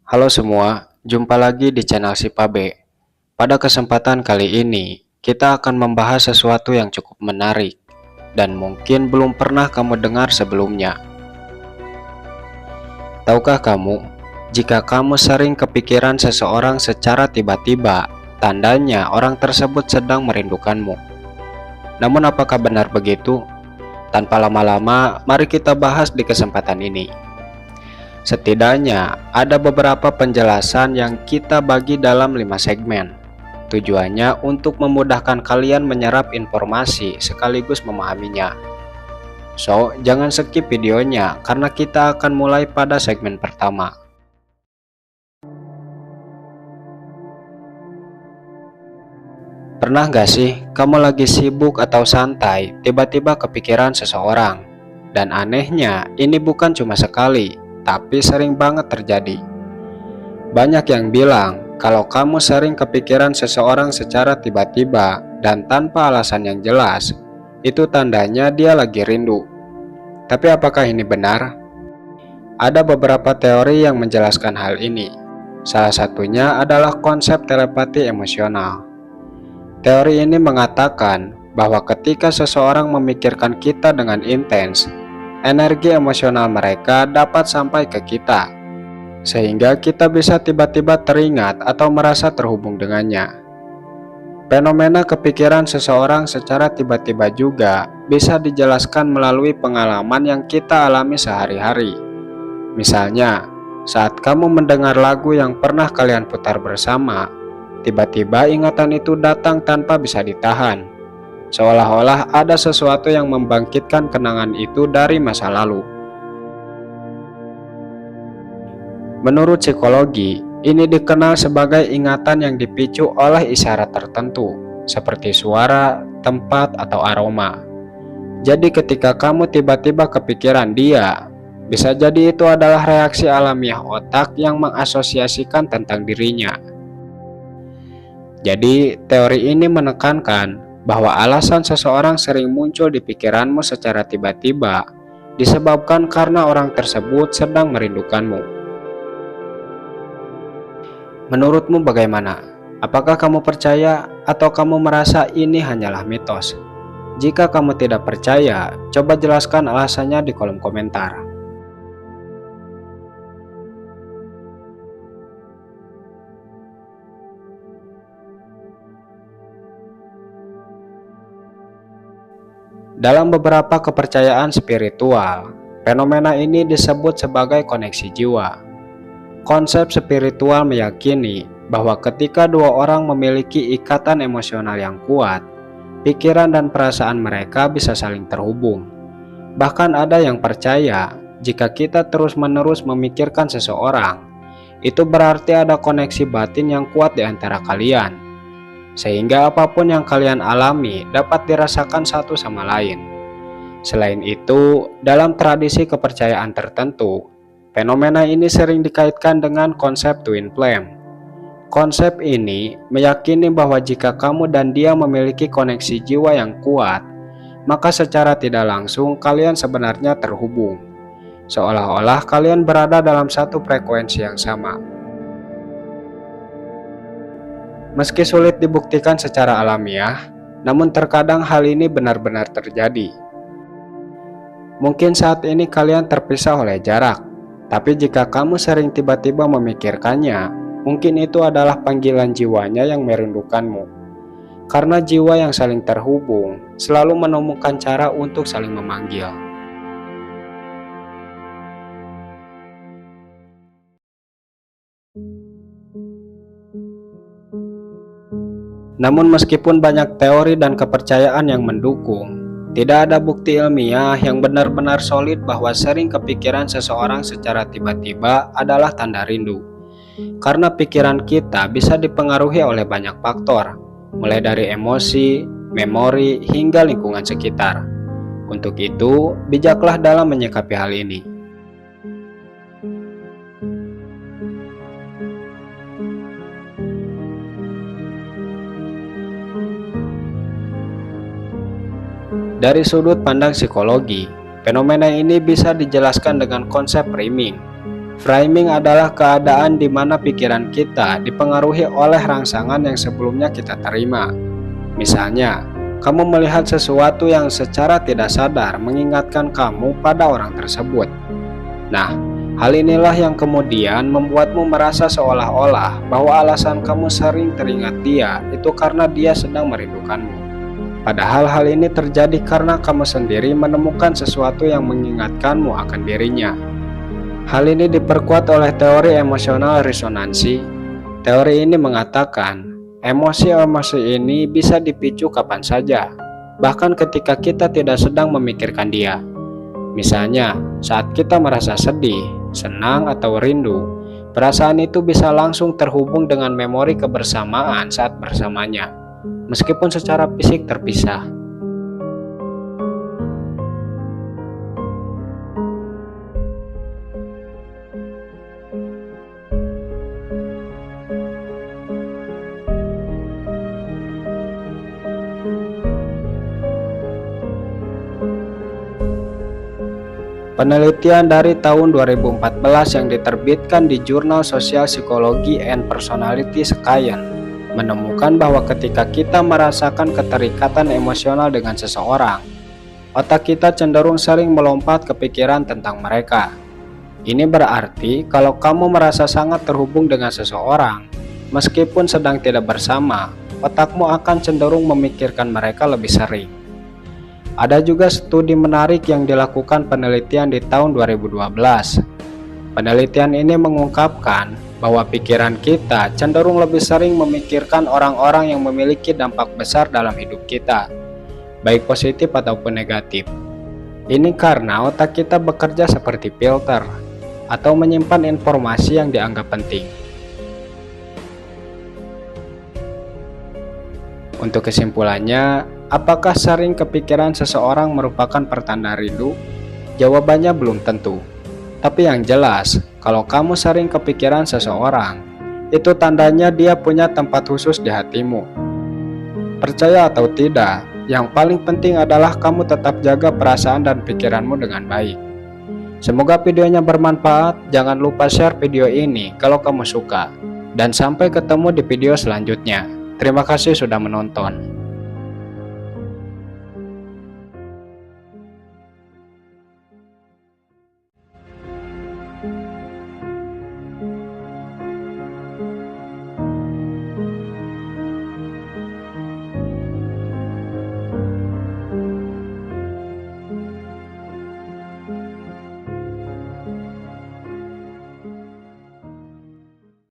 Halo semua, jumpa lagi di channel si Pabe. Pada kesempatan kali ini, kita akan membahas sesuatu yang cukup menarik dan mungkin belum pernah kamu dengar sebelumnya. Tahukah kamu, jika kamu sering kepikiran seseorang secara tiba-tiba, tandanya orang tersebut sedang merindukanmu. Namun apakah benar begitu? Tanpa lama-lama, mari kita bahas di kesempatan ini. Setidaknya ada beberapa penjelasan yang kita bagi dalam 5 segmen. Tujuannya untuk memudahkan kalian menyerap informasi sekaligus memahaminya. So, jangan skip videonya karena kita akan mulai pada segmen pertama. Pernah gak sih kamu lagi sibuk atau santai, tiba-tiba kepikiran seseorang? Dan anehnya, ini bukan cuma sekali, tapi sering banget terjadi. Banyak yang bilang kalau kamu sering kepikiran seseorang secara tiba-tiba dan tanpa alasan yang jelas, itu tandanya dia lagi rindu. Tapi apakah ini benar? Ada beberapa teori yang menjelaskan hal ini. Salah satunya adalah konsep telepati emosional. Teori ini mengatakan bahwa ketika seseorang memikirkan kita dengan intens, energi emosional mereka dapat sampai ke kita, sehingga kita bisa tiba-tiba teringat atau merasa terhubung dengannya. Fenomena kepikiran seseorang secara tiba-tiba juga bisa dijelaskan melalui pengalaman yang kita alami sehari-hari. Misalnya, saat kamu mendengar lagu yang pernah kalian putar bersama, tiba-tiba ingatan itu datang tanpa bisa ditahan, seolah-olah ada sesuatu yang membangkitkan kenangan itu dari masa lalu. Menurut psikologi, ini dikenal sebagai ingatan yang dipicu oleh isyarat tertentu, seperti suara, tempat, atau aroma. Jadi ketika kamu tiba-tiba kepikiran dia, bisa jadi itu adalah reaksi alamiah otak yang mengasosiasikan tentang dirinya. Jadi, teori ini menekankan bahwa alasan seseorang sering muncul di pikiranmu secara tiba-tiba disebabkan karena orang tersebut sedang merindukanmu. Menurutmu bagaimana? Apakah kamu percaya atau kamu merasa ini hanyalah mitos? Jika kamu tidak percaya, coba jelaskan alasannya di kolom komentar. Dalam beberapa kepercayaan spiritual, fenomena ini disebut sebagai koneksi jiwa. Konsep spiritual meyakini bahwa ketika dua orang memiliki ikatan emosional yang kuat, pikiran dan perasaan mereka bisa saling terhubung. Bahkan ada yang percaya jika kita terus-menerus memikirkan seseorang, itu berarti ada koneksi batin yang kuat di antara kalian, sehingga apapun yang kalian alami dapat dirasakan satu sama lain. Selain itu, dalam tradisi kepercayaan tertentu, fenomena ini sering dikaitkan dengan konsep twin flame. Konsep ini meyakini bahwa jika kamu dan dia memiliki koneksi jiwa yang kuat, maka secara tidak langsung kalian sebenarnya terhubung, seolah-olah kalian berada dalam satu frekuensi yang sama. Meski sulit dibuktikan secara alamiah, namun terkadang hal ini benar-benar terjadi. Mungkin saat ini kalian terpisah oleh jarak, tapi jika kamu sering tiba-tiba memikirkannya, mungkin itu adalah panggilan jiwanya yang merindukanmu. Karena jiwa yang saling terhubung selalu menemukan cara untuk saling memanggil. Namun meskipun banyak teori dan kepercayaan yang mendukung, tidak ada bukti ilmiah yang benar-benar solid bahwa sering kepikiran seseorang secara tiba-tiba adalah tanda rindu. Karena pikiran kita bisa dipengaruhi oleh banyak faktor, mulai dari emosi, memori, hingga lingkungan sekitar. Untuk itu, bijaklah dalam menyikapi hal ini. Dari sudut pandang psikologi, fenomena ini bisa dijelaskan dengan konsep priming. Framing adalah keadaan di mana pikiran kita dipengaruhi oleh rangsangan yang sebelumnya kita terima. Misalnya, kamu melihat sesuatu yang secara tidak sadar mengingatkan kamu pada orang tersebut. Nah, hal inilah yang kemudian membuatmu merasa seolah-olah bahwa alasan kamu sering teringat dia itu karena dia sedang merindukanmu. Padahal hal ini terjadi karena kamu sendiri menemukan sesuatu yang mengingatkanmu akan dirinya. Hal ini diperkuat oleh teori emosional resonansi. Teori ini mengatakan, emosi-emosi ini bisa dipicu kapan saja, bahkan ketika kita tidak sedang memikirkan dia. Misalnya, saat kita merasa sedih, senang, atau rindu, perasaan itu bisa langsung terhubung dengan memori kebersamaan saat bersamanya, meskipun secara fisik terpisah. Penelitian dari tahun 2014 yang diterbitkan di jurnal Social Psychology and Personality Science menemukan bahwa ketika kita merasakan keterikatan emosional dengan seseorang, otak kita cenderung sering melompat ke pikiran tentang mereka. Ini berarti kalau kamu merasa sangat terhubung dengan seseorang, meskipun sedang tidak bersama, otakmu akan cenderung memikirkan mereka lebih sering. Ada juga studi menarik yang dilakukan penelitian di tahun 2012. Penelitian ini mengungkapkan bahwa pikiran kita cenderung lebih sering memikirkan orang-orang yang memiliki dampak besar dalam hidup kita, baik positif ataupun negatif. Ini karena otak kita bekerja seperti filter atau menyimpan informasi yang dianggap penting. Untuk kesimpulannya, apakah sering kepikiran seseorang merupakan pertanda rindu? Jawabannya belum tentu. Tapi yang jelas, kalau kamu sering kepikiran seseorang, itu tandanya dia punya tempat khusus di hatimu. Percaya atau tidak, yang paling penting adalah kamu tetap jaga perasaan dan pikiranmu dengan baik. Semoga videonya bermanfaat. Jangan lupa share video ini kalau kamu suka. Dan sampai ketemu di video selanjutnya. Terima kasih sudah menonton.